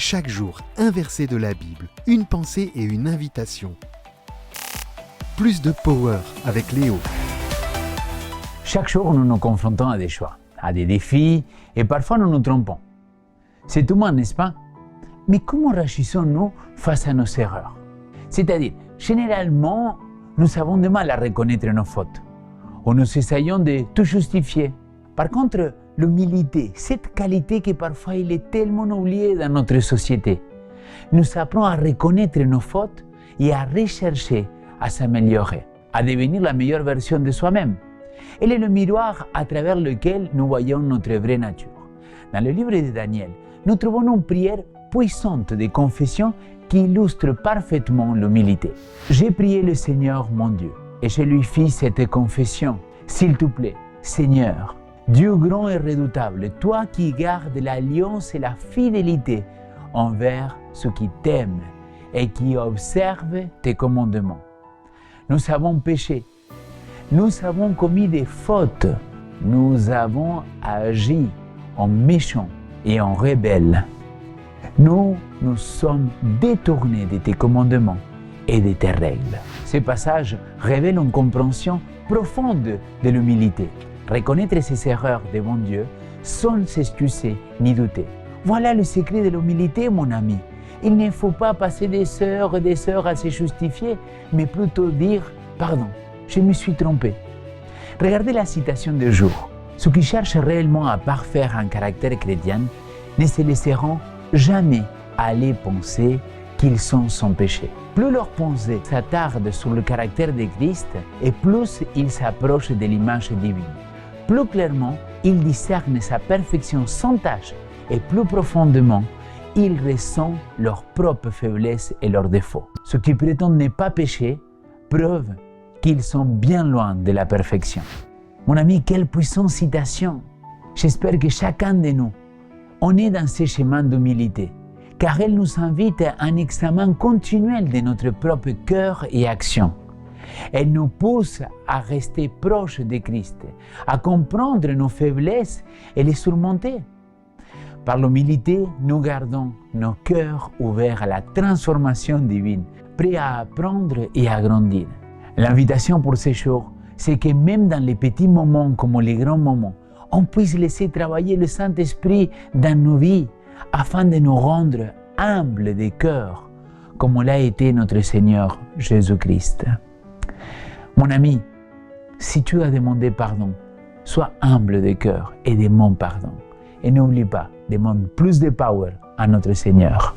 Chaque jour, un verset de la Bible, une pensée et une invitation. Plus de power avec Léo. Chaque jour, nous nous confrontons à des choix, à des défis, et parfois nous nous trompons. C'est humain, n'est-ce pas? Mais comment réagissons-nous face à nos erreurs? C'est-à-dire, généralement, nous avons du mal à reconnaître nos fautes, ou nous essayons de tout justifier. Par contre, l'humilité, cette qualité que parfois il est tellement oubliée dans notre société, nous apprend à reconnaître nos fautes et à rechercher à s'améliorer, à devenir la meilleure version de soi-même. Elle est le miroir à travers lequel nous voyons notre vraie nature. Dans le livre de Daniel, nous trouvons une prière puissante de confession qui illustre parfaitement l'humilité. J'ai prié le Seigneur mon Dieu et je lui fis cette confession. S'il te plaît, Seigneur, Dieu grand et redoutable, toi qui gardes l'alliance et la fidélité envers ceux qui t'aiment et qui observent tes commandements. Nous avons péché, nous avons commis des fautes, nous avons agi en méchants et en rebelles. Nous nous sommes détournés de tes commandements et de tes règles. Ce passage révèle une compréhension profonde de l'humilité. Reconnaître ses erreurs devant Dieu sans s'excuser ni douter. Voilà le secret de l'humilité, mon ami. Il ne faut pas passer des heures et des heures à se justifier, mais plutôt dire « Pardon, je me suis trompé ». Regardez la citation du jour. Ceux qui cherchent réellement à parfaire un caractère chrétien ne se laisseront jamais aller penser qu'ils sont sans péché. Plus leur pensée s'attarde sur le caractère de Christ et plus ils s'approchent de l'image divine. Plus clairement, ils discernent sa perfection sans tâche et plus profondément, ils ressentent leurs propres faiblesses et leurs défauts. Ceux qui prétendent ne pas pécher prouvent qu'ils sont bien loin de la perfection. Mon ami, quelle puissante citation! J'espère que chacun de nous, on est dans ce chemin d'humilité, car elle nous invite à un examen continuel de notre propre cœur et action. Elle nous pousse à rester proche de Christ, à comprendre nos faiblesses et les surmonter. Par l'humilité, nous gardons nos cœurs ouverts à la transformation divine, prêts à apprendre et à grandir. L'invitation pour ces jours, c'est que même dans les petits moments comme les grands moments, on puisse laisser travailler le Saint-Esprit dans nos vies afin de nous rendre humbles de cœur, comme l'a été notre Seigneur Jésus-Christ. Mon ami, si tu as demandé pardon, sois humble de cœur et demande pardon. Et n'oublie pas, demande plus de power à notre Seigneur.